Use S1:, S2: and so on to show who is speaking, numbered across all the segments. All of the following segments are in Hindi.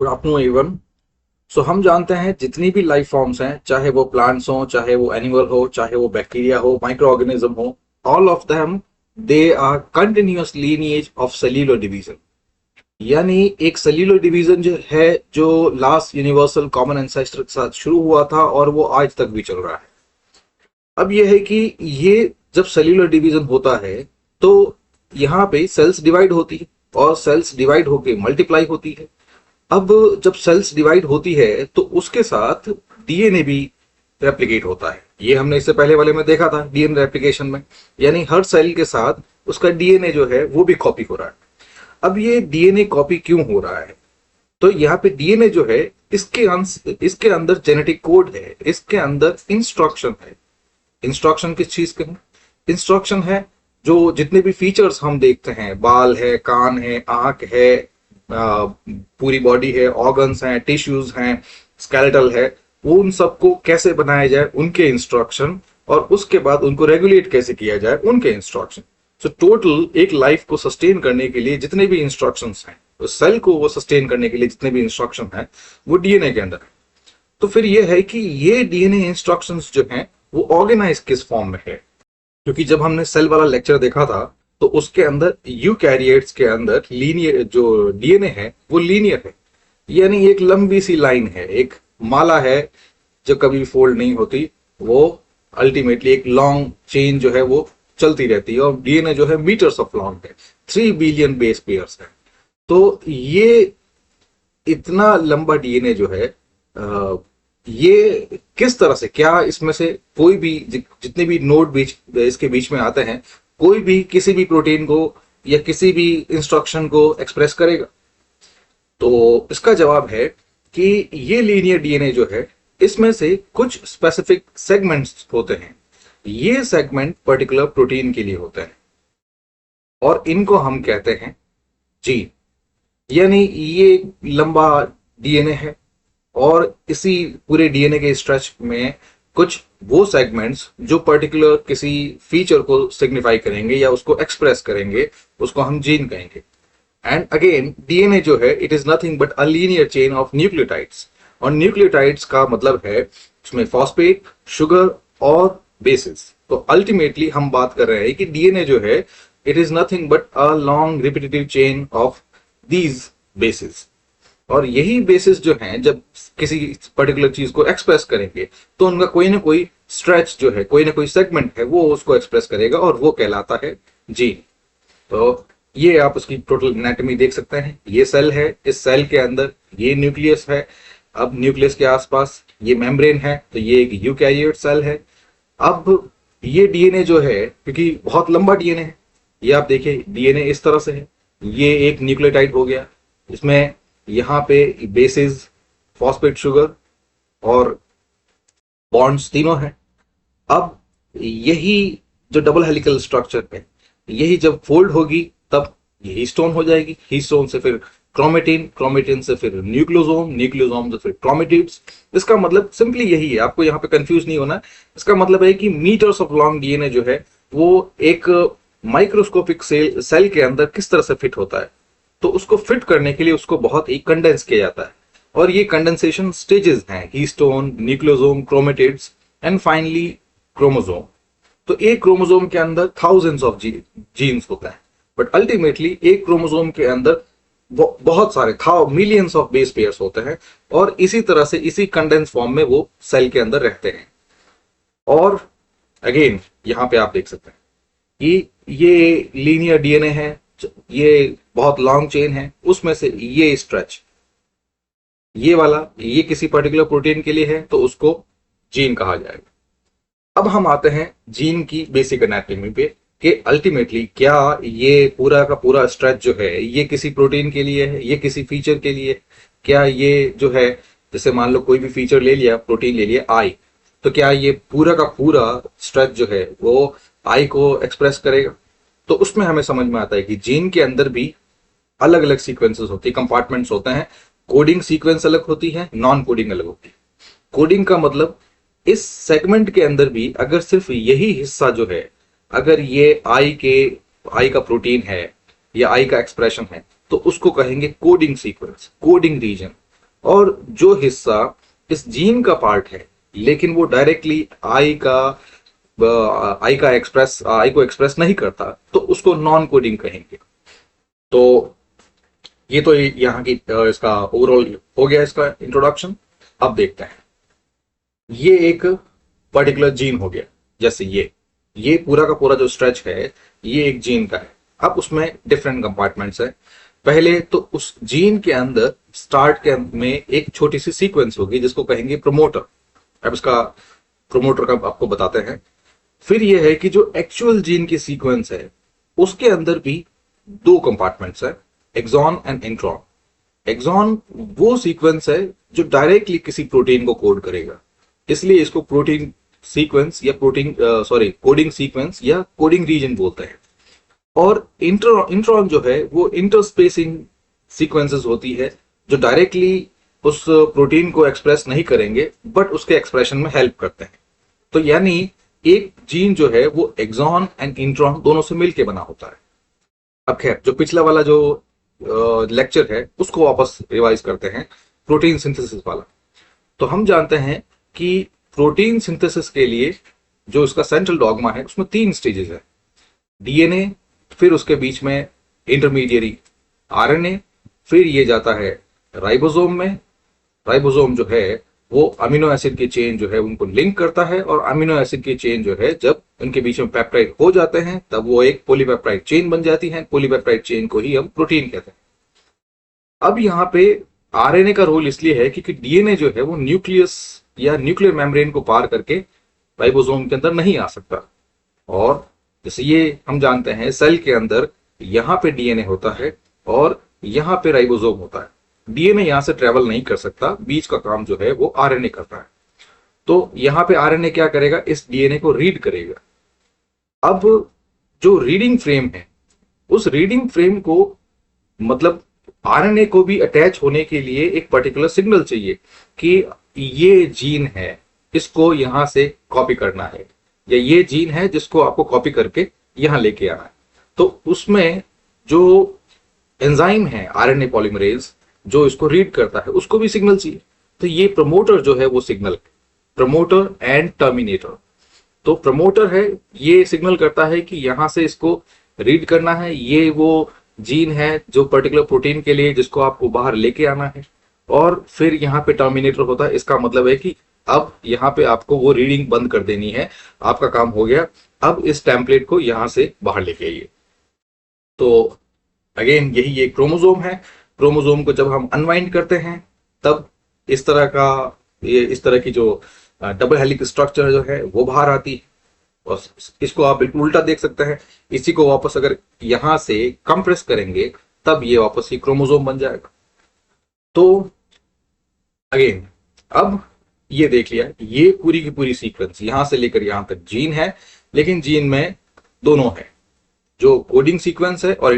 S1: Good afternoon everyone. सो हम जानते हैं जितनी भी लाइफ फॉर्म्स हैं, चाहे वो प्लांट्स हो, चाहे वो एनिमल हो, चाहे वो बैक्टीरिया हो, माइक्रो ऑर्गेनिज्म हो, all of them they are continuous lineage of cellular division. यानी एक सेल्यूलर डिवीजन जो है, जो लास्ट यूनिवर्सल कॉमन एंसेस्टर के साथ शुरू हुआ था और वो आज तक भी चल रहा है। अब ये है कि ये जब सेल्यूलर डिवीजन होता है तो यहाँ पे सेल्स डिवाइड होती है और सेल्स डिवाइड होके मल्टीप्लाई होती है। अब जब सेल्स डिवाइड होती है तो उसके साथ डीएनए भी रेप्लिकेट होता है। ये हमने इससे पहले वाले में देखा था डीएनए रेप्लिकेशन में, यानी हर सेल के साथ उसका डीएनए जो है वो भी कॉपी हो रहा है। अब ये डीएनए कॉपी क्यों हो रहा है? तो यहाँ पे डीएनए जो है, इसके अंदर जेनेटिक कोड है, इसके अंदर इंस्ट्रक्शन है। इंस्ट्रक्शन किस चीज के हैं? इंस्ट्रक्शन है जो जितने भी फीचर्स हम देखते हैं, बाल है, कान है, आंख है, पूरी बॉडी है, ऑर्गन्स हैं, टिश्यूज हैं, स्केलेटल है, वो उन सबको कैसे बनाया जाए उनके इंस्ट्रक्शन, और उसके बाद उनको रेगुलेट कैसे किया जाए उनके इंस्ट्रक्शन। सो टोटल एक लाइफ को सस्टेन करने के लिए जितने भी इंस्ट्रक्शंस हैं, उस सेल को वो सस्टेन करने के लिए जितने भी इंस्ट्रक्शन हैं, वो डीएनए के अंदर है। तो फिर ये है कि ये डीएनए इंस्ट्रक्शंस जो हैं वो ऑर्गेनाइज किस फॉर्म में है? क्योंकि जब हमने सेल वाला लेक्चर देखा था तो उसके अंदर यूकैरियोट्स के अंदर लीनियर जो डीएनए है वो लीनियर है, यानी एक लंबी सी लाइन है, एक माला है जो कभी फोल्ड नहीं होती। वो अल्टीमेटली एक लॉन्ग चेन जो है वो चलती रहती है, और डीएनए जो है मीटर्स ऑफ लॉन्ग है, 3 बिलियन बेस पेयर्स है। तो ये इतना लंबा डीएनए जो है, ये किस तरह से, क्या इसमें से कोई भी जितने भी नोड बीच इसके बीच में आते हैं, कोई भी किसी भी प्रोटीन को या किसी भी इंस्ट्रक्शन को एक्सप्रेस करेगा? तो इसका जवाब है कि ये लीनियर डीएनए जो है, इसमें से कुछ स्पेसिफिक सेगमेंट्स होते हैं। ये सेगमेंट पर्टिकुलर प्रोटीन के लिए होते हैं और इनको हम कहते हैं जीन। यानी ये लंबा डीएनए है और इसी पूरे डीएनए के स्ट्रेच में कुछ वो सेगमेंट्स जो पर्टिकुलर किसी फीचर को सिग्निफाई करेंगे या उसको एक्सप्रेस करेंगे, उसको हम जीन कहेंगे। एंड अगेन डीएनए जो है, it is nothing but a linear chain of nucleotides, और न्यूक्लियोटाइड्स का मतलब है उसमें फॉस्फेट, शुगर और बेसिस। तो अल्टीमेटली हम बात कर रहे हैं कि डीएनए जो है, it is nothing but a long repetitive chain of these basis. और यही बेसिस जो हैं, जब किसी पर्टिकुलर चीज को एक्सप्रेस करेंगे तो उनका कोई ना कोई स्ट्रेच जो है, कोई ना कोई सेगमेंट है, वो उसको एक्सप्रेस करेगा और वो कहलाता है जीन। तो ये आप उसकी टोटल एनाटॉमी देख सकते हैं। ये सेल है, इस सेल के अंदर ये न्यूक्लियस है। अब न्यूक्लियस के आसपास ये मेम्ब्रेन है, तो ये एक यूकैरियोट सेल है। अब ये डीएनए जो है, क्योंकि बहुत लंबा डीएनए है, ये आप देखिए डीएनए इस तरह से है, ये एक न्यूक्लियोटाइड हो गया, इसमें यहाँ पे बेसिस, फॉस्फेट, शुगर और बॉन्ड्स तीनों हैं। अब यही जो डबल हेलिकल स्ट्रक्चर है, यही जब फोल्ड होगी तब ये हिस्टोन हो जाएगी, हिस्टोन से फिर क्रोमेटिन, क्रोमेटिन से फिर न्यूक्लियोसोम, न्यूक्लियोसोम से फिर क्रोमेटिड्स। इसका मतलब सिंपली यही है, आपको यहाँ पे कंफ्यूज नहीं होना। इसका मतलब है कि मीटर्स ऑफ लॉन्ग डीएनए जो है वो एक माइक्रोस्कोपिक सेल के अंदर किस तरह से फिट होता है, तो उसको फिट करने के लिए उसको बहुत ही कंडेंस किया जाता है। और ये कंडेंसेशन स्टेजेस हैं, histone, nucleosome, chromatids and finally chromosome. तो एक क्रोमोसोम के अंदर थाउजेंड्स ऑफ जीन्स होता है, बट अल्टीमेटली एक क्रोमोसोम के अंदर बहुत सारे मिलियंस ऑफ बेस पेयर्स होते हैं, और इसी तरह से इसी कंडेंस फॉर्म में वो सेल के अंदर रहते हैं। और अगेन यहाँ पे आप देख सकते हैं कि ये लीनियर डीएनए है, ये बहुत लॉन्ग चेन है, उसमें से ये स्ट्रेच, ये वाला, ये किसी पर्टिकुलर प्रोटीन के लिए है तो उसको जीन कहा जाएगा। अब हम आते हैं जीन की बेसिक एनाटॉमी पे कि अल्टीमेटली क्या ये पूरा का पूरा स्ट्रेच जो है, ये किसी प्रोटीन के लिए है, ये किसी फीचर के लिए? क्या ये जो है, जैसे मान लो कोई भी फीचर ले लिया, प्रोटीन ले लिया आई, तो क्या ये पूरा का पूरा स्ट्रेच जो है वो आई को एक्सप्रेस करेगा? तो उसमें हमें समझ में आता है कि जीन के अंदर भी अलग अलग सीक्वेंसेस होती है, कंपार्टमेंट्स होते हैं। कोडिंग सीक्वेंस अलग होती है, नॉन कोडिंग अलग होती है। कोडिंग का मतलब इस सेगमेंट के अंदर भी अगर सिर्फ यही हिस्सा जो है, अगर ये आई का प्रोटीन है या आई का एक्सप्रेशन है, तो उसको कहेंगे कोडिंग सीक्वेंस, कोडिंग रीजन। और जो हिस्सा इस जीन का पार्ट है लेकिन वो डायरेक्टली आई को एक्सप्रेस नहीं करता, तो उसको नॉन कोडिंग कहेंगे। तो ये तो यहाँ की इसका ओवरऑल हो गया इसका इंट्रोडक्शन। अब देखते हैं, ये एक पर्टिकुलर जीन हो गया, जैसे ये पूरा का पूरा जो स्ट्रेच है ये एक जीन का है। अब उसमें डिफरेंट कंपार्टमेंट्स है। पहले तो उस जीन के अंदर स्टार्ट के अंत में एक छोटी सी सीक्वेंस होगी जिसको कहेंगे प्रमोटर। अब इसका प्रमोटर का आपको बताते हैं। फिर यह है कि जो एक्चुअल जीन की सीक्वेंस है उसके अंदर भी दो कंपार्टमेंट्स है, एक्सॉन एंड इंट्रॉन। एक्सॉन वो सीक्वेंस है जो डायरेक्टली किसी प्रोटीन को कोड करेगा, इसलिए इसको प्रोटीन सीक्वेंस या कोडिंग सीक्वेंस या कोडिंग रीजन बोलते हैं। और इंट्रॉन जो है वो इंटरस्पेसिंग सीक्वेंसेस होती है जो डायरेक्टली उस प्रोटीन को एक्सप्रेस नहीं करेंगे बट उसके एक्सप्रेशन में हेल्प करते हैं। तो यानी एक जीन जो है वो एक्सॉन एंड इंट्रॉन दोनों से मिलके बना होता है। अब खैर, जो पिछला वाला जो लेक्चर है उसको वापस रिवाइज करते हैं, प्रोटीन सिंथेसिस वाला। तो हम जानते हैं कि प्रोटीन सिंथेसिस के लिए जो इसका सेंट्रल डॉगमा है उसमें 3 स्टेजेस है, डीएनए, फिर उसके बीच में इंटरमीडिएरी आरएनए, फिर ये जाता है राइबोसोम में। राइबोसोम जो है वो अमीनो एसिड की चेन जो है उनको लिंक करता है, और अमीनो एसिड की चेन जो है जब उनके बीच में पेप्टाइड हो जाते हैं तब वो एक पॉलीपेप्टाइड चेन बन जाती है। पॉलीपेप्टाइड चेन को ही हम प्रोटीन कहते हैं। अब यहाँ पे आरएनए का रोल इसलिए है क्योंकि डीएनए जो है वो न्यूक्लियस या न्यूक्लियर मेम्ब्रेन को पार करके राइबोसोम के अंदर नहीं आ सकता। और जैसे ये हम जानते हैं सेल के अंदर यहाँ पे डीएनए होता है और यहाँ पे राइबोसोम होता है। डीएनए यहां से ट्रेवल नहीं कर सकता, बीच का काम जो है वो आरएनए करता है। तो यहाँ पे आरएनए क्या करेगा, इस डीएनए को रीड करेगा। अब जो रीडिंग फ्रेम है उस रीडिंग फ्रेम को मतलब आरएनए को भी अटैच होने के लिए एक पर्टिकुलर सिग्नल चाहिए कि ये जीन है, इसको यहां से कॉपी करना है, या ये जीन है जिसको आपको कॉपी करके यहां लेके आना है। तो उसमें जो एंजाइम है आरएनए पॉलीमरेज जो इसको रीड करता है उसको भी सिग्नल चाहिए। तो ये प्रमोटर जो है वो सिग्नल, प्रमोटर एंड टर्मिनेटर। तो प्रमोटर है, ये सिग्नल करता है कि यहां से इसको रीड करना है, ये वो जीन है जो पर्टिकुलर प्रोटीन के लिए जिसको आपको बाहर लेके आना है। और फिर यहाँ पे टर्मिनेटर होता है, इसका मतलब है कि अब यहाँ पे आपको वो रीडिंग बंद कर देनी है, आपका काम हो गया, अब इस टेम्पलेट को यहां से बाहर लेके आइए। तो अगेन यही एक क्रोमोसोम है। क्रोमोसोम को जब हम अनवाइंड करते हैं तब इस तरह की जो डबल हेलिक्स स्ट्रक्चर जो है वो बाहर आती है। और इसको आप बिल्कुल उल्टा देख सकते हैं, इसी को वापस अगर यहां से कंप्रेस करेंगे तब ये वापस ही क्रोमोसोम बन जाएगा। तो अगेन अब ये देख लिया, ये पूरी की पूरी सीक्वेंस यहां से लेकर यहां तक जीन है, लेकिन जीन में दोनों है, जो कोडिंग सीक्वेंस है और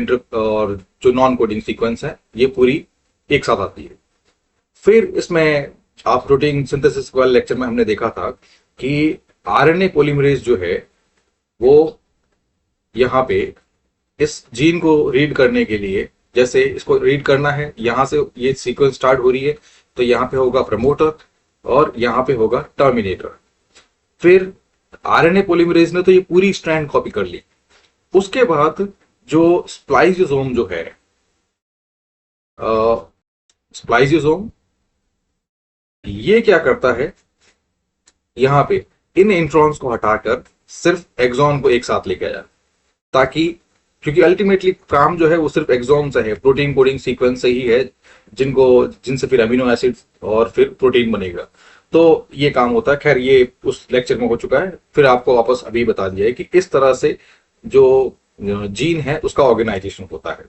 S1: जो नॉन कोडिंग सीक्वेंस है, ये पूरी एक साथ आती है। फिर इसमें आप प्रोटीन सिंथेसिस वाले लेक्चर में हमने देखा था कि आरएनए पॉलीमरेज जो है वो यहाँ पे इस जीन को रीड करने के लिए, जैसे इसको रीड करना है, यहां से ये सीक्वेंस स्टार्ट हो रही है, तो यहाँ पे होगा प्रमोटर और यहाँ पे होगा टर्मिनेटर। फिर आरएनए पॉलीमरेज ने तो ये पूरी स्ट्रैंड कॉपी कर ली। उसके बाद जो स्प्लाइसियोसोम जो है, स्प्लाइसियोसोम ये क्या करता है, यहां पे इन इंट्रॉन्स को हटाकर सिर्फ एक्सॉन को एक साथ लेके आया, ताकि क्योंकि अल्टीमेटली काम जो है वो सिर्फ एक्सॉन से है, प्रोटीन कोडिंग सीक्वेंस से ही है, जिनसे फिर अमीनो एसिड और फिर प्रोटीन बनेगा। तो ये काम होता है। खैर ये उस लेक्चर में हो चुका है, फिर आपको वापस अभी बता दिया है कि किस तरह से जो जीन है उसका ऑर्गेनाइजेशन होता है।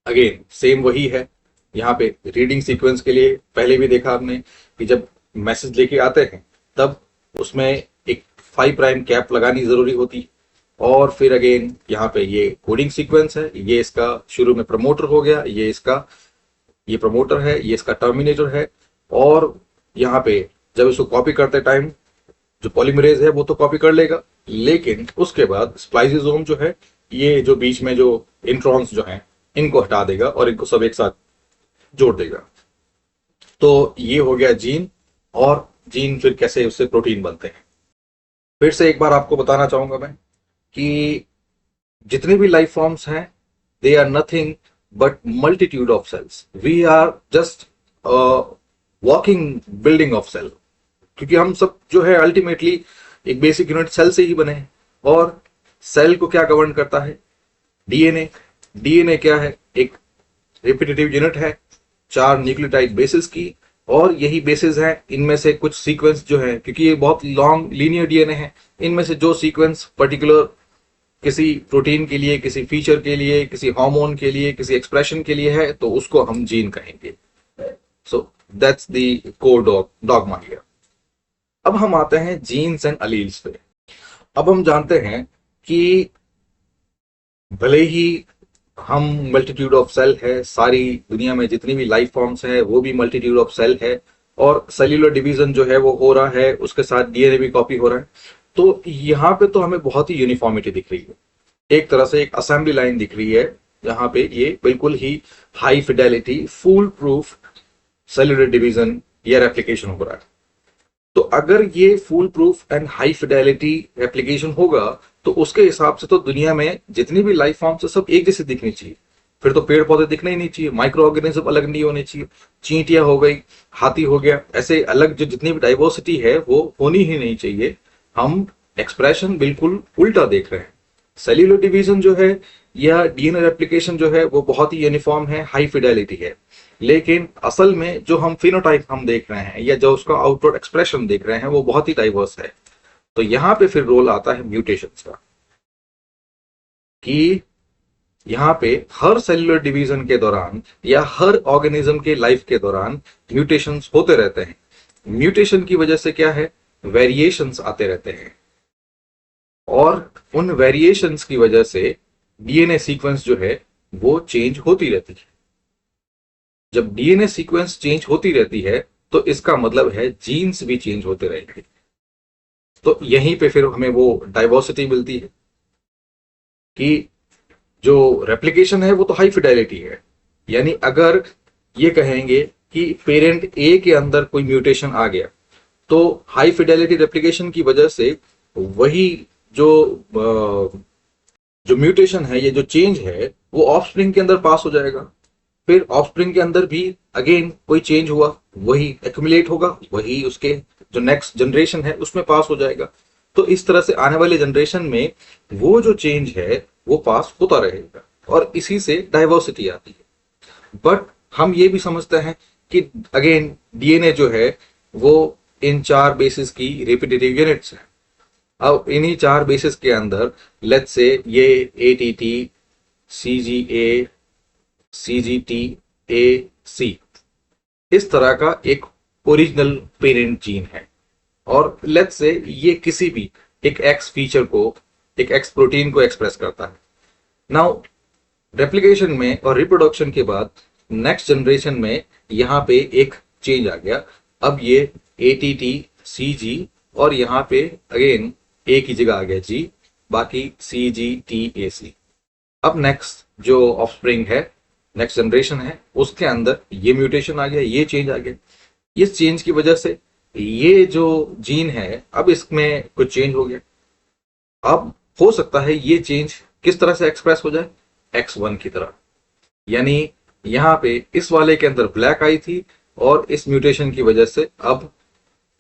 S1: अगेन सेम वही है, यहाँ पे रीडिंग सीक्वेंस के लिए पहले भी देखा आपने कि जब मैसेज लेके आते हैं तब उसमें एक 5 प्राइम कैप लगानी जरूरी होती। और फिर अगेन यहाँ पे ये कोडिंग सीक्वेंस है, ये इसका शुरू में प्रमोटर हो गया, ये प्रमोटर है, ये इसका टर्मिनेटर है। और यहाँ पे जब इसको कॉपी करते टाइम जो पॉलीमरेज है वो तो कॉपी कर लेगा, लेकिन उसके बाद स्प्लाइसियोसोम जो है ये जो बीच में जो इंट्रॉन्स जो हैं इनको हटा देगा और इनको सब एक साथ जोड़ देगा। तो ये हो गया जीन, और जीन फिर कैसे उससे प्रोटीन बनते हैं। फिर से एक बार आपको बताना चाहूंगा मैं कि जितने भी लाइफ फॉर्म्स हैं, they are nothing but multitude of cells. We are just walking building of cell, क्योंकि हम सब जो है अल्टीमेटली एक बेसिक यूनिट सेल से ही बने हैं। और सेल को क्या गवर्न करता है? डीएनए। डीएनए क्या है? एक रिपीटेटिव यूनिट है 4 न्यूक्लियोटाइड बेसिस की, और यही बेसिस है, इनमें से कुछ सीक्वेंस जो है, क्योंकि ये बहुत लॉन्ग लीनियर डीएनए है, इनमें से जो सीक्वेंस पर्टिकुलर किसी प्रोटीन के लिए, किसी फीचर के लिए, किसी हार्मोन के लिए, किसी एक्सप्रेशन के लिए है, तो उसको हम जीन कहेंगे। So that's the core dogma here. अब हम आते हैं जीन्स एंड अलील्स पे। अब हम जानते हैं कि भले ही हम मल्टीट्यूड ऑफ सेल है, सारी दुनिया में जितनी भी लाइफ फॉर्म्स है वो भी मल्टीट्यूड ऑफ सेल है, और सेल्यूलर डिवीजन जो है वो हो रहा है, उसके साथ डीएनए भी कॉपी हो रहा है। तो यहाँ पे तो हमें बहुत ही यूनिफॉर्मिटी दिख रही है, एक तरह से एक असेंबली लाइन दिख रही है, जहां पे ये बिल्कुल ही high fidelity full proof cellular division या रेप्लिकेशन हो रहा है। तो अगर ये full proof and high fidelity replication होगा, तो उसके हिसाब से तो दुनिया में जितनी भी लाइफ फॉर्म्स है सब एक जैसे दिखनी चाहिए। फिर तो पेड़ पौधे दिखना ही नहीं चाहिए, माइक्रो ऑर्गेनिज्म अलग नहीं होने चाहिए, चींटियां हो गई, हाथी हो गया, ऐसे अलग जो जितनी भी डाइवर्सिटी है वो होनी ही नहीं चाहिए। हम एक्सप्रेशन बिल्कुल उल्टा देख रहे हैं। सेल्यूलर डिवीजन जो है या डीएनए रेप्लिकेशन जो है वो बहुत ही यूनिफॉर्म है, हाई फिडेलिटी है, लेकिन असल में जो हम फिनोटाइप हम देख रहे हैं या जो उसका आउटवर्ड एक्सप्रेशन देख रहे हैं वो बहुत ही डाइवर्स है। तो यहां पे फिर रोल आता है म्यूटेशंस का, कि यहाँ पे हर सेल्यूलर डिवीजन के दौरान या हर ऑर्गेनिज्म के लाइफ के दौरान म्यूटेशंस होते रहते हैं। म्यूटेशन की वजह से क्या है? वेरिएशंस आते रहते हैं, और उन वेरिएशंस की वजह से डीएनए सीक्वेंस जो है वो चेंज होती रहती है। जब डीएनए सीक्वेंस चेंज होती रहती है तो इसका मतलब है जीन्स भी चेंज होते रहेंगे। तो यहीं पे फिर हमें वो डाइवर्सिटी मिलती है कि जो रेप्लिकेशन है वो तो हाई फिडेलिटी है, यानी अगर ये कहेंगे कि पेरेंट ए के अंदर कोई म्यूटेशन आ गया, तो हाई फिडेलिटी रेप्लिकेशन की वजह से वही जो जो म्यूटेशन है, ये जो चेंज है, वो ऑफस्प्रिंग के अंदर पास हो जाएगा। फिर ऑफस्प्रिंग के अंदर भी अगेन कोई चेंज हुआ, वही एक्यूमुलेट होगा, वही उसके जो नेक्स्ट जनरेशन है उसमें पास हो जाएगा। तो इस तरह से आने वाले जनरेशन में वो जो चेंज है वो पास होता रहेगा, और इसी से डाइवर्सिटी आती है। बट हम ये भी समझते हैं कि अगेन डीएनए जो है वो इन 4 बेसिस की रिपीटेटिव यूनिट्स है। अब इन्हीं 4 बेसिस के अंदर लेट्स से ये एटीटी, सीजीए, सीजीटी, ए, सी, इस तरह का एक ओरिजिनल पेरेंट जीन है, और लेट्स से ये किसी भी एक एक्स फीचर को, एक एक्स प्रोटीन को एक्सप्रेस करता है। नाउ रेप्लिकेशन में और रिप्रोडक्शन के बाद नेक्स्ट जनरेशन में यहाँ पे एक चेंज आ गया। अब ये एटीटी, सीजी, और यहाँ पे अगेन ए की जगह आ गया जी, बाकी सी जी टी ए सी। अब नेक्स्ट जो ऑफस्प्रिंग है, नेक्स्ट जनरेशन है, उसके अंदर ये म्यूटेशन आ गया, ये चेंज आ गया। इस चेंज की वजह से ये जो जीन है अब इसमें कुछ चेंज हो गया। अब हो सकता है ये चेंज किस तरह से एक्सप्रेस हो जाए? X1 की तरह, यानी यहाँ पे इस वाले के अंदर ब्लैक आई थी, और इस म्यूटेशन की वजह से अब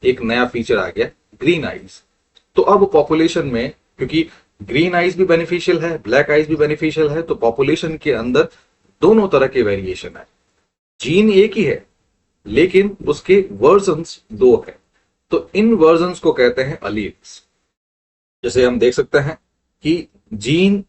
S1: एक नया फीचर आ गया, ग्रीन आईज। तो अब पॉपुलेशन में, क्योंकि ग्रीन आईज भी बेनिफिशियल है, ब्लैक आईज भी बेनिफिशियल है, तो पॉपुलेशन के अंदर दोनों तरह के वेरिएशन है। जीन एक ही है लेकिन उसके वर्जन्स 2 है, तो इन वर्जन्स को कहते हैं अलील्स। जैसे हम देख सकते हैं कि जीन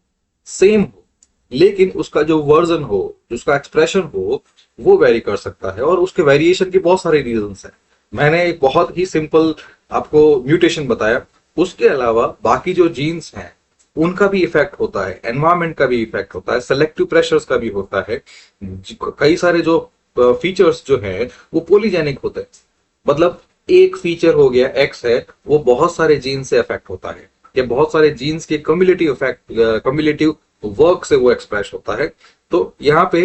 S1: सेम हो लेकिन उसका जो वर्जन हो, उसका एक्सप्रेशन हो, वो वेरी कर सकता है, और उसके वेरिएशन के बहुत सारे रीजंस हैं। मैंने एक बहुत ही सिंपल आपको म्यूटेशन बताया, उसके अलावा बाकी जो जीन्स हैं उनका भी इफेक्ट होता है, एनवायरमेंट का भी इफेक्ट होता है, सेलेक्टिव प्रेशर्स का भी होता है। कई सारे जो फीचर्स जो है वो पॉलीजेनिक होते हैं, मतलब एक फीचर हो गया एक्स है, वो बहुत सारे जीन से अफेक्ट होता है, या बहुत सारे जीन्स के कम्युलेटिव इफेक्ट, कम्युलेटिव वर्क से वो एक्सप्रेस होता है। तो यहाँ पे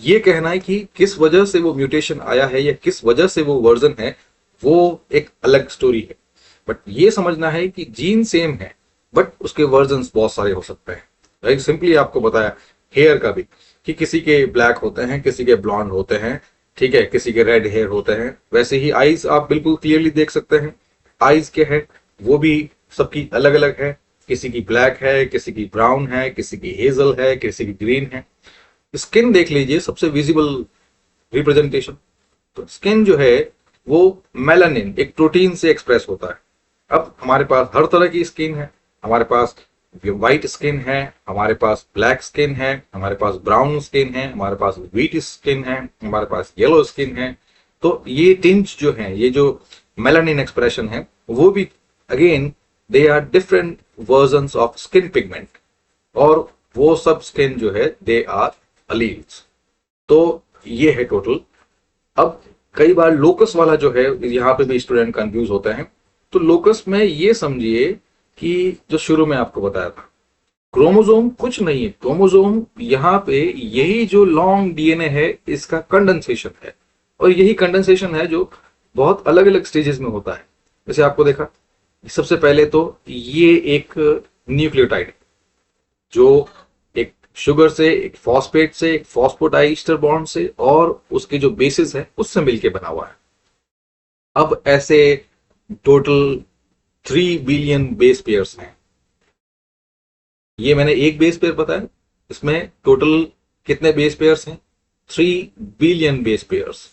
S1: ये कहना है कि किस वजह से वो म्यूटेशन आया है या किस वजह से वो वर्जन है, वो एक अलग स्टोरी है। बट ये समझना है कि जीन सेम है बट उसके वर्जन बहुत सारे हो सकते हैं। राइट, सिंपली आपको बताया हेयर का भी कि किसी के ब्लैक होते हैं, किसी के ब्लॉन्ड होते हैं, ठीक है, किसी के रेड हेयर होते हैं। वैसे ही आईज आप बिल्कुल क्लियरली देख सकते हैं, आईज के है वो भी सबकी अलग अलग है, किसी की ब्लैक है, किसी की ब्राउन है, किसी की हेजल है, किसी की ग्रीन है। स्किन देख लीजिए, सबसे विजिबल रिप्रेजेंटेशन। तो स्किन जो है वो मेलानिन एक प्रोटीन से एक्सप्रेस होता है। अब हमारे पास हर तरह की स्किन है, हमारे पास व्हाइट स्किन है, हमारे पास ब्लैक स्किन है, हमारे पास ब्राउन स्किन है, हमारे पास व्हीट स्किन है, हमारे पास येलो स्किन है। तो ये टिंच जो है, ये जो मेलानिन एक्सप्रेशन है, वो भी again they are different versions of skin pigment, और वो सब स्किन जो है दे आर अलील्स। तो ये है टोटल। अब कई बार लोकस वाला जो है, यहाँ पे भी स्टूडेंट कंफ्यूज होते हैं। तो लोकस में ये समझिए कि जो शुरू में आपको बताया था, क्रोमोसोम कुछ नहीं है। क्रोमोसोम यहाँ पे यही जो लॉन्ग डीएनए है, इसका कंडेंसेशन है, और यही कंडेंसेशन है जो बहुत अलग अलग स्टेजेस में होता है। जैसे आपको देखा, सबसे पहले तो ये एक न्यूक्लियोटाइड जो एक शुगर से, एक फॉस्फेट से, एक फॉस्फोडाइस्टर बॉन्ड से, और उसके जो बेसिस है उससे मिलके बना हुआ है। अब ऐसे टोटल 3 बिलियन बेस पेयर्स हैं। ये मैंने एक बेस पेयर बताया, इसमें टोटल कितने बेस पेयर्स हैं? 3 बिलियन बेस पेयर्स।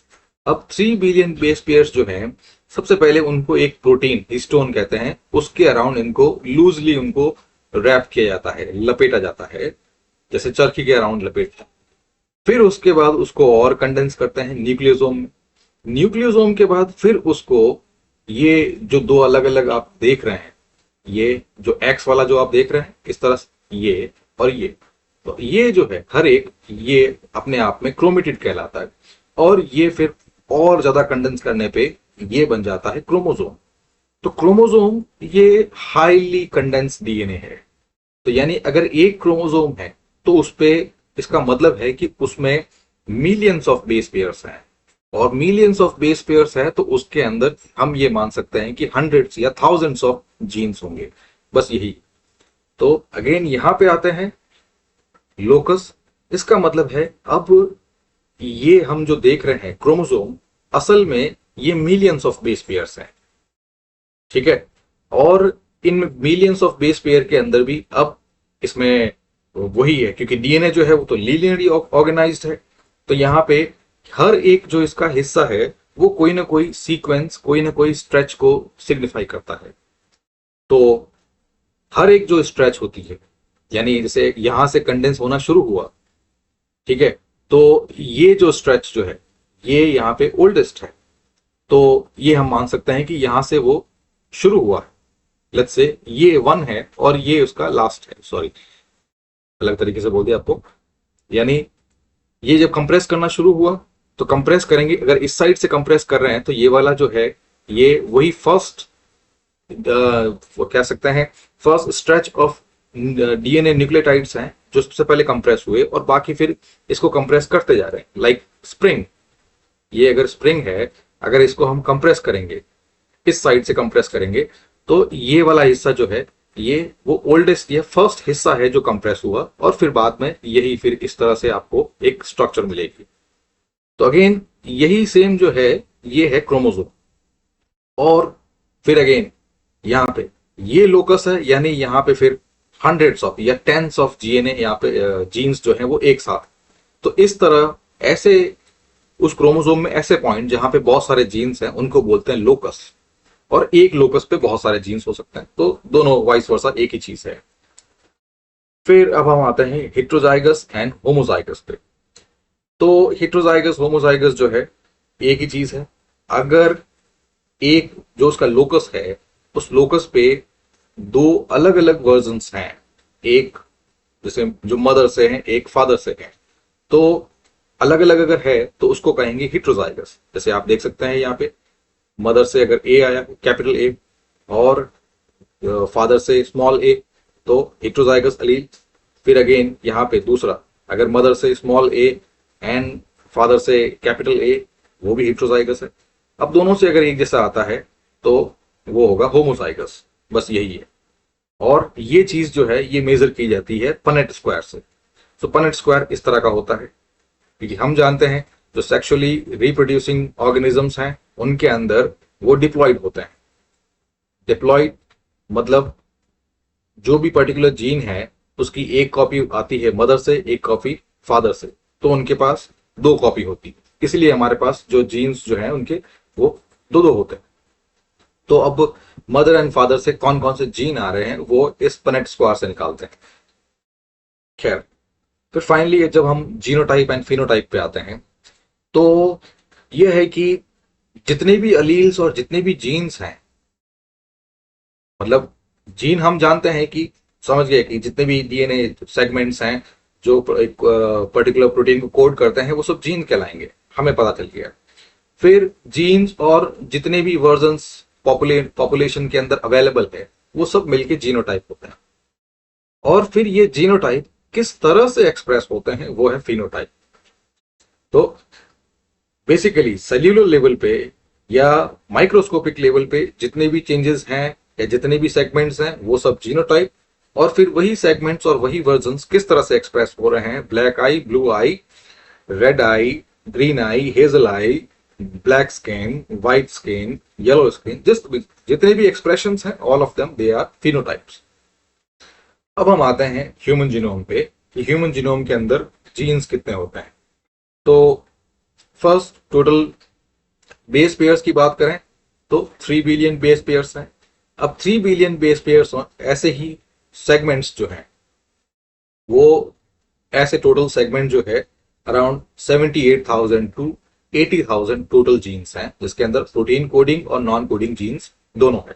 S1: अब 3 बिलियन बेस पेयर्स जो हैं, सबसे पहले उनको एक प्रोटीन, हिस्टोन कहते हैं, उसके अराउंड इनको लूजली उनको रैप किया जाता है, लपेटा जाता है, जैसे चरखी के अराउंड लपेटते हैं। फिर उसके बाद उसको और कंडेंस करते हैं न्यूक्लियोसोम में। न्यूक्लियोसोम के बाद फिर उसको, ये जो दो अलग अलग आप देख रहे हैं, ये जो एक्स वाला जो आप देख रहे हैं इस तरह से, ये और ये, तो ये जो है हर एक, ये अपने आप में क्रोमेटिड कहलाता है। और ये फिर और ज्यादा कंडेंस करने पे ये बन जाता है क्रोमोसोम। तो क्रोमोसोम ये हाईली कंडेंस डीएनए है। तो यानी अगर एक क्रोमोसोम है तो उस पे, इसका मतलब है कि उसमें मिलियंस ऑफ बेस पेयर्स हैं, और मिलियंस ऑफ बेस पेयर्स है तो उसके अंदर हम ये मान सकते हैं कि हंड्रेड्स या थाउजेंड्स ऑफ जीन्स होंगे, बस यही। तो अगेन यहां पे आते हैं लोकस। इसका मतलब है अब ये हम जो देख रहे हैं क्रोमोसोम, असल में ये मिलियंस ऑफ बेस पेयर्स हैं, ठीक है। और in millions of base pair के अंदर भी अब इसमें वही है, क्योंकि डीएनए जो है वो तो लीनियरली ऑर्गेनाइज्ड है। तो यहाँ पे हर एक जो इसका हिस्सा है वो कोई ना कोई सीक्वेंस, कोई ना कोई स्ट्रेच को सिग्निफाई करता है। तो हर एक जो स्ट्रेच होती है, यानी जैसे यहां से कंडेंस होना शुरू हुआ, ठीक है, तो ये जो स्ट्रेच जो है ये यहाँ पे ओल्डेस्ट है। तो ये हम मान सकते हैं कि यहां से वो शुरू हुआ है। लेट्स से ये 1 है और ये उसका लास्ट है, सॉरी अलग तरीके से बोल दिया आपको। यानी ये जब कंप्रेस करना शुरू हुआ तो कंप्रेस करेंगे, अगर इस साइड से कंप्रेस कर रहे हैं तो ये वाला जो है ये वही फर्स्ट, वो कह सकते हैं first stretch of DNA nucleotides हैं जो सबसे पहले कंप्रेस हुए, और बाकी फिर इसको कंप्रेस करते जा रहे हैं। लाइक स्प्रिंग, ये अगर स्प्रिंग है, अगर इसको हम कंप्रेस करेंगे, इस साइड से कंप्रेस करेंगे, तो ये वाला हिस्सा जो है ये वो ओल्डेस्ट, ये फर्स्ट हिस्सा है जो कंप्रेस हुआ, और फिर बाद में यही फिर इस तरह से आपको एक स्ट्रक्चर मिलेगी। तो अगेन यही सेम जो है ये है क्रोमोसोम। और फिर अगेन यहाँ पे ये लोकस है, यानी यहाँ पे फिर हंड्रेड्स ऑफ या टेंस ऑफ जीएनए, यहाँ पे जीन्स जो है वो एक साथ। तो इस तरह ऐसे उस क्रोमोसोम में ऐसे पॉइंट जहां पे बहुत सारे जीन्स हैं उनको बोलते हैं लोकस, और एक लोकस पे बहुत सारे जीन्स हो सकते हैं। तो दोनों वाइस वर्सा एक ही चीज है। फिर अब हम आते हैं हेट्रोजाइगस एंड होमोजाइगस पे। तो हेट्रोजाइगस होमोजाइगस जो है एक ही चीज है। अगर एक जो उसका लोकस है, उस लोकस पे दो अलग अलग वर्जन्स हैं, एक जैसे जो मदर से है, एक फादर से है, तो अलग अलग अगर है तो उसको कहेंगे हेट्रोजाइगस। जैसे आप देख सकते हैं यहाँ पे मदर से अगर ए आया, कैपिटल ए, और फादर से स्मॉल ए, तो हेट्रोजाइगस अलील। फिर अगेन यहाँ पे दूसरा, अगर मदर से स्मॉल ए एंड फादर से कैपिटल ए, वो भी हेट्रोजाइगस है। अब दोनों से अगर एक जैसा आता है तो वो होगा होमोजाइगस, बस यही है। और ये चीज जो है ये मेजर की जाती है पनेट स्क्वायर से। तो पनेट स्क्वायर इस तरह का होता है, क्योंकि हम जानते हैं जो सेक्सुअली रिप्रोड्यूसिंग ऑर्गेनिजम्स हैं उनके अंदर वो डिप्लॉइड होते हैं। डिप्लॉइड मतलब जो भी पर्टिकुलर जीन है उसकी एक कॉपी आती है मदर से, एक कॉपी फादर से, तो उनके पास दो कॉपी होती है। इसलिए हमारे पास जो जीन्स जो हैं उनके वो दो दो होते हैं। तो अब मदर एंड फादर से कौन कौन से जीन आ रहे हैं वो इस पनेट स्क्वायर से निकालते हैं। खैर, फिर फाइनली जब हम जीनोटाइप एंड फिनोटाइप पे आते हैं तो यह है कि जितने भी अलील्स और जितने भी जीन्स हैं, मतलब जीन हम जानते हैं कि समझ गए कि जितने भी डीएनए सेगमेंट्स हैं जो एक पर्टिकुलर प्रोटीन को कोड करते हैं वो सब जीन कहलाएंगे, हमें पता चल गया। फिर जीन्स और जितने भी वर्जन्स पॉपुलेशन के अंदर अवेलेबल है वो सब मिलके जीनोटाइप होते हैं। और फिर ये जीनोटाइप किस तरह से एक्सप्रेस होते हैं वो है फिनोटाइप। तो बेसिकली सेल्यूलर लेवल पे या माइक्रोस्कोपिक लेवल पे जितने भी चेंजेस हैं या जितने भी सेगमेंट्स हैं वो सब जीनोटाइप। और फिर वही सेगमेंट्स और वही वर्जन्स किस तरह से एक्सप्रेस हो रहे हैं, black eye, blue eye, red eye, green eye, hazel eye, black skin, white skin, yellow skin, just जितने भी एक्सप्रेशंस हैं all of them they are phenotypes. अब हम आते हैं ह्यूमन जीनोम पे कि ह्यूमन जीनोम के अंदर जीन्स कितने होते हैं। तो फर्स्ट टोटल बेस पेयर्स की बात करें तो 3 बिलियन बेस पेयर्स हैं। अब 3 बिलियन बेस पेयर्स ऐसे ही सेगमेंट्स जो हैं वो ऐसे टोटल सेगमेंट जो है अराउंड 78,000 टू 80,000 टोटल जीन्स हैं, जिसके अंदर प्रोटीन कोडिंग और नॉन कोडिंग जीन्स दोनों है।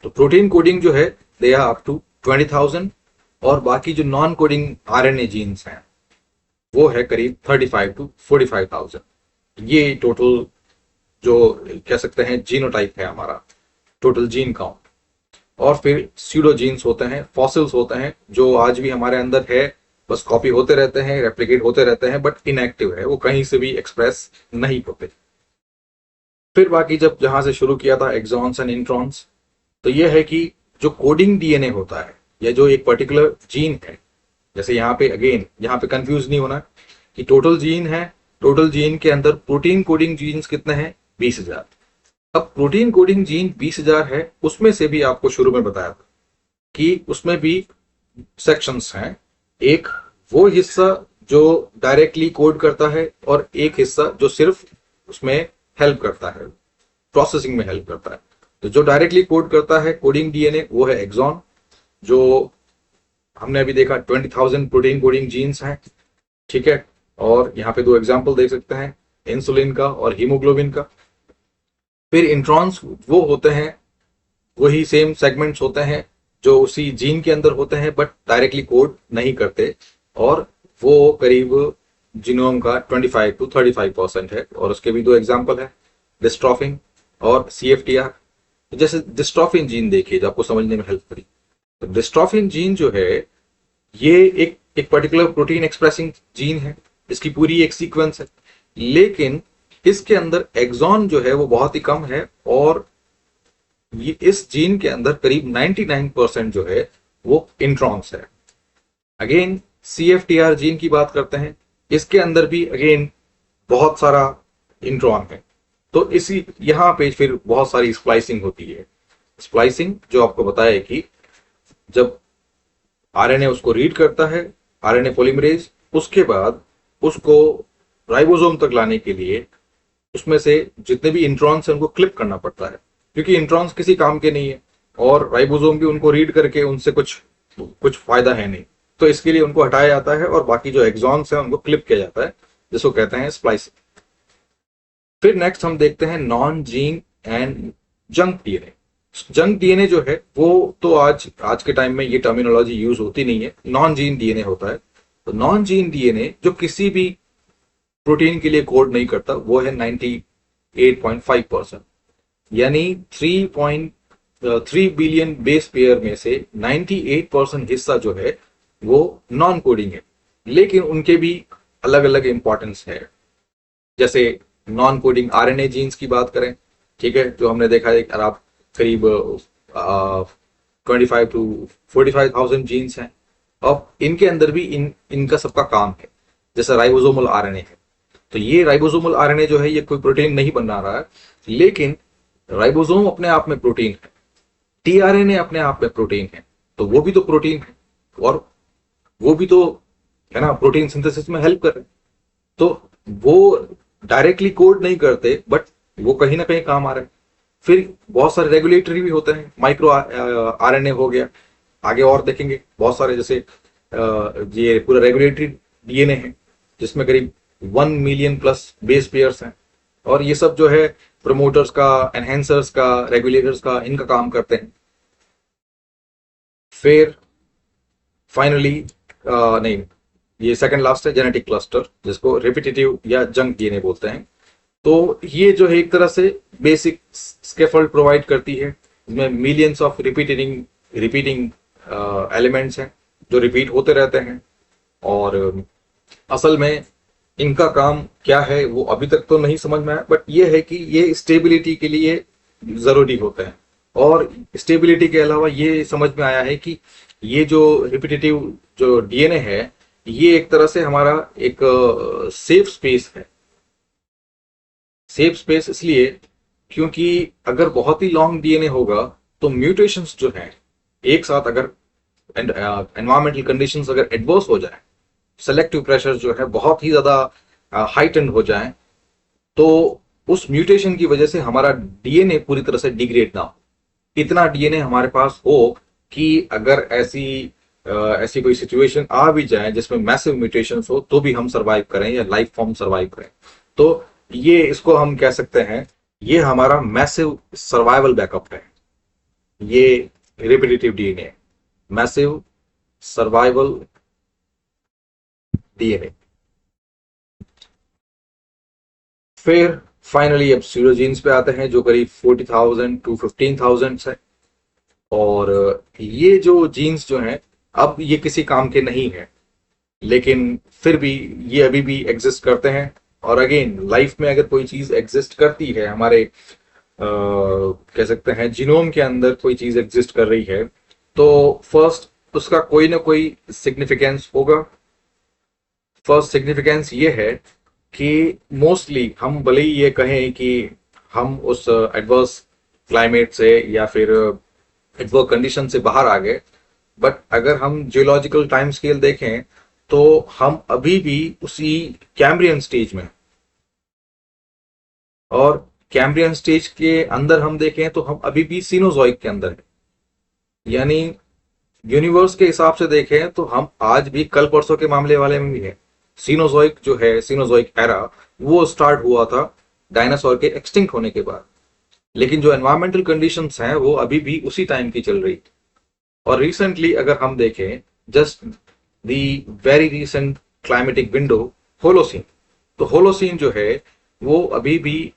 S1: तो प्रोटीन कोडिंग जो है दे आर अप टू 20,000 और बाकी जो नॉन कोडिंग आरएनए जीन्स हैं वो है करीब 35 टू 45,000। ये टोटल जो कह सकते हैं जीनोटाइप है हमारा, टोटल जीन काउंट। और फिर स्यूडो जीन्स होते हैं, फॉसिल्स होते हैं जो आज भी हमारे अंदर है, बस कॉपी होते रहते हैं, रेप्लिकेट होते रहते हैं, बट इनएक्टिव है, वो कहीं से भी एक्सप्रेस नहीं होते। फिर बाकी जब जहां से शुरू किया था एक्सॉन्स एंड इंट्रॉन्स, तो यह है कि जो कोडिंग डीएनए होता है या जो एक पर्टिकुलर जीन है, जैसे यहाँ पे अगेन यहाँ पे कंफ्यूज नहीं होना कि टोटल जीन है, टोटल जीन के अंदर प्रोटीन कोडिंग जीन्स कितने हैं, 20,000। अब प्रोटीन कोडिंग जीन 20,000 है, उसमें से भी आपको शुरू में बताया था कि उसमें भी सेक्शंस हैं। एक वो हिस्सा जो डायरेक्टली कोड करता है और एक हिस्सा जो सिर्फ उसमें हेल्प करता है, प्रोसेसिंग में हेल्प करता है। तो जो डायरेक्टली कोड करता है कोडिंग डीएनए वो है एक्सॉन, जो हमने अभी देखा 20,000 प्रोटीन कोडिंग जीन्स हैं, ठीक है। और यहाँ पे दो एग्जाम्पल देख सकते हैं, इंसुलिन का और हीमोग्लोबिन का। फिर इंट्रॉन्स वो होते हैं, वही सेम सेगमेंट्स होते हैं जो उसी जीन के अंदर होते हैं बट डायरेक्टली कोड नहीं करते, और वो करीब जीनोम का 25 टू 35% है। और उसके भी दो एग्जाम्पल है, डिस्ट्रोफिन और CFTR। जैसे डिस्ट्रोफिन जीन देखिए जो आपको समझने में हेल्प करी, तो डिस्ट्रोफिन जीन जो है ये एक पर्टिकुलर प्रोटीन एक्सप्रेसिंग जीन है, इसकी पूरी एक सीक्वेंस है, लेकिन इसके अंदर एक्सॉन जो है वो बहुत ही कम है। और ये इस जीन के अंदर करीब 99% जो है वो इंट्रॉन्स है। अगेन CFTR जीन की बात करते हैं, इसके अंदर भी अगेन बहुत सारा इंट्रॉन है। तो इसी यहां पे फिर बहुत सारी स्प्लाइसिंग होती है। स्प्लाइसिंग जो आपको बताया कि जब आरएनए उसको रीड करता है, आरएनए पॉलीमरेज, उसके बाद उसको राइबोसोम तक लाने के लिए उसमें से जितने भी इंट्रॉन्स हैं उनको क्लिप करना पड़ता है, क्योंकि इंट्रॉन्स किसी काम के नहीं है और राइबोसोम भी उनको रीड करके उनसे कुछ फायदा है नहीं, तो इसके लिए उनको हटाया जाता है और बाकी जो एक्सॉन्स हैं उनको क्लिप किया जाता है, जिसको कहते हैं स्प्लाइसिंग। फिर नेक्स्ट हम देखते हैं non gene and junk DNA. Junk DNA जो है वो तो आज के टाइम में ये टर्मिनोलॉजी यूज होती नहीं है, नॉन जीन डीएनए होता है। तो नॉन जीन डीएनए जो किसी भी प्रोटीन के लिए कोड नहीं करता वो है 98.5%, यानी 3.3 बिलियन बेस पेयर में से 98% हिस्सा जो है वो नॉन कोडिंग है। लेकिन उनके भी अलग अलग इंपॉर्टेंस है। जैसे नॉन कोडिंग आरएनए जीन्स की बात करें, ठीक है, जो हमने देखा है अगर आप करीब 25 to 45,000 जीन्स हैं। अब इनके अंदर भी इनका सबका काम है। जैसे राइबोसोमल आरएनए है, तो ये राइबोसोमल आरएनए जो है ये कोई प्रोटीन नहीं बना रहा है, लेकिन राइबोसोम अपने आप में प्रोटीन है, टीआरएनए अपने आप में प्रोटीन है, तो वो भी तो प्रोटीन है, और वो भी तो है ना प्रोटीन सिंथेसिस में हेल्प कर रहे हैं। तो वो डायरेक्टली कोड नहीं करते, बट वो कहीं ना कहीं काम आ रहे हैं। फिर बहुत सारे रेगुलेटरी भी होते हैं, माइक्रो आरएनए हो गया, आगे और देखेंगे बहुत सारे, जैसे ये पूरा रेगुलेटरी डीएनए है जिसमें करीब 1 मिलियन प्लस बेस पेयर्स हैं, और ये सब जो है प्रमोटर्स का, एनहेंसर्स का, रेगुलेटर्स का, इनका काम करते हैं। फिर फाइनली नहीं, ये सेकंड लास्ट है जेनेटिक क्लस्टर, जिसको रिपीटेटिव या जंक डीएनए बोलते हैं। तो ये जो है एक तरह से बेसिक स्कैफोल्ड प्रोवाइड करती है, इसमें मिलियंस ऑफ रिपीटिंग एलिमेंट्स हैं जो रिपीट होते रहते हैं। और असल में इनका काम क्या है वो अभी तक तो नहीं समझ में आया, बट ये है कि ये स्टेबिलिटी के लिए जरूरी होते हैं। और स्टेबिलिटी के अलावा ये समझ में आया है कि ये जो रिपीटेटिव जो डीएनए है, ये एक तरह से हमारा एक सेफ स्पेस है। सेफ स्पेस इसलिए क्योंकि अगर बहुत ही लॉन्ग डीएनए होगा तो म्यूटेशंस जो हैं एक साथ, अगर एनवायरमेंटल कंडीशंस अगर एडवर्स हो जाए, सेलेक्टिव प्रेशर जो है बहुत ही ज्यादा हाइटेंड हो जाए, तो उस म्यूटेशन की वजह से हमारा डीएनए पूरी तरह से डिग्रेड ना हो। इतना डीएनए हमारे पास हो कि अगर ऐसी कोई सिचुएशन आ भी जाए जिसमें मैसिव म्यूटेशंस हो, तो भी हम सरवाइव करें या लाइफ फॉर्म सरवाइव करें। तो ये इसको हम कह सकते हैं, ये हमारा मैसिव सर्वाइवल बैकअप है, ये repetitive DNA, massive survival DNA. फिर फाइनली अब सीरोजीन्स पे आते हैं, जो करीब 40,000 to 15,000 है। और ये जो जीन्स जो हैं, अब ये किसी काम के नहीं है, लेकिन फिर भी ये अभी भी एग्जिस्ट करते हैं। और अगेन लाइफ में अगर कोई चीज एग्जिस्ट करती है, हमारे कह सकते हैं जीनोम के अंदर कोई चीज एग्जिस्ट कर रही है, तो फर्स्ट उसका कोई ना कोई सिग्निफिकेंस होगा। फर्स्ट सिग्निफिकेंस ये है कि मोस्टली हम भले ही ये कहें कि हम उस एडवर्स क्लाइमेट से या फिर एडवर्स कंडीशन से बाहर आ गए, बट अगर हम जियोलॉजिकल टाइम स्केल देखें तो हम अभी भी उसी कैम्ब्रियन स्टेज में, और कैम्ब्रियन स्टेज के अंदर हम देखें तो हम अभी भी सीनोजॉइक के अंदर है। यानी यूनिवर्स के हिसाब से देखें तो हम आज भी कल परसों के मामले वाले में भी है। सीनोजॉइक जो है, सीनोजॉइक एरा, वो स्टार्ट हुआ था डायनासोर के एक्सटिंक्ट होने के बाद, लेकिन जो एनवायरमेंटल कंडीशंस हैं वो अभी भी उसी टाइम की चल रही। और रिसेंटली अगर हम देखें, just the very recent climatic window, Holocene, तो होलोसीन जो है वो अभी भी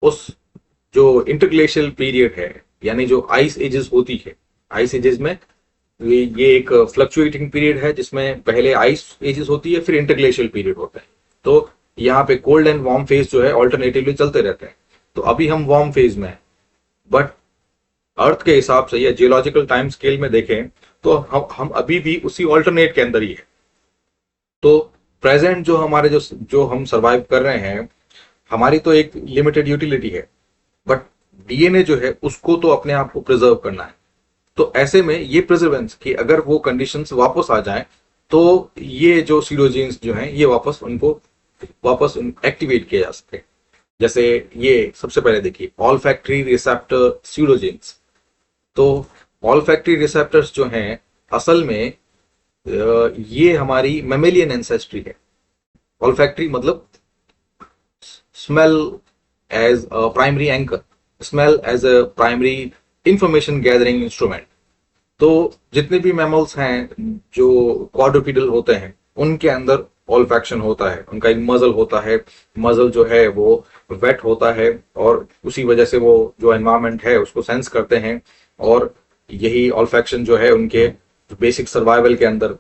S1: उस जो इंटरग्लेशियल पीरियड है, यानी जो आइस एजेस होती है, आइस एजेस में ये एक फ्लक्चुएटिंग पीरियड है जिसमें पहले आइस एजेस होती है, फिर इंटरग्लेशियल पीरियड होता है। तो यहाँ पे कोल्ड एंड वार्म फेज जो है ऑल्टरनेटिवली चलते रहते हैं। तो अभी हम वार्म फेज में हैं, बट अर्थ के हिसाब से या जियोलॉजिकल टाइम स्केल में देखें तो हम अभी भी उसी ऑल्टरनेट के अंदर ही है। तो प्रेजेंट जो हमारे जो हम सरवाइव कर रहे हैं, हमारी तो एक लिमिटेड यूटिलिटी है, बट डीएनए जो है उसको तो अपने आप को प्रिजर्व करना है। तो ऐसे में ये प्रिजर्वेंस की अगर वो कंडीशंस वापस आ जाएं, तो ये जो सीरोजीन्स जो हैं ये वापस एक्टिवेट किए जा सकते हैं। जैसे ये सबसे पहले देखिए ऑल्फैक्टरी रिसेप्टर सीरोजीन्स। तो ऑल्फैक्टरी रिसेप्टर्स जो हैं असल में ये हमारी मेमेलियन एंसेस्ट्री है। ऑल्फैक्टरी मतलब smell as a primary anchor, smell as a primary information gathering instrument. तो जितने भी मैमल्स हैं जो क्वाड्रूपिडल होते हैं, उनके अंदर ऑल्फैक्शन होता है, उनका एक मजल होता है। मजल जो है वो वेट होता है, और उसी वजह से वो जो एनवायरनमेंट है उसको सेंस करते हैं। और यही ऑल्फैक्शन जो है उनके बेसिक सर्वाइवल के अंदर,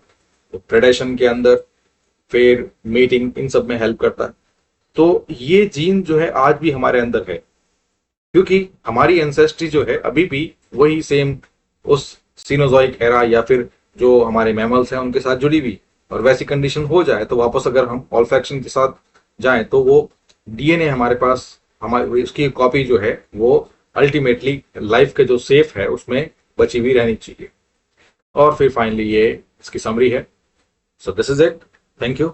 S1: प्रेडेशन के अंदर, फिर मीटिंग, इन सब में हेल्प करता है। तो ये जीन जो है आज भी हमारे अंदर है, क्योंकि हमारी एंसेस्ट्री जो है अभी भी वही सेम उस सीनोजॉइक एरा या फिर जो हमारे मैमल्स हैं उनके साथ जुड़ी हुई। और वैसी कंडीशन हो जाए तो वापस अगर हम ऑल्फैक्शन के साथ जाएं तो वो डीएनए हमारे पास, हमारी उसकी कॉपी जो है वो अल्टीमेटली लाइफ के जो सेफ है उसमें बची हुई रहनी चाहिए। और फिर फाइनली ये इसकी समरी है। So this is it, thank you.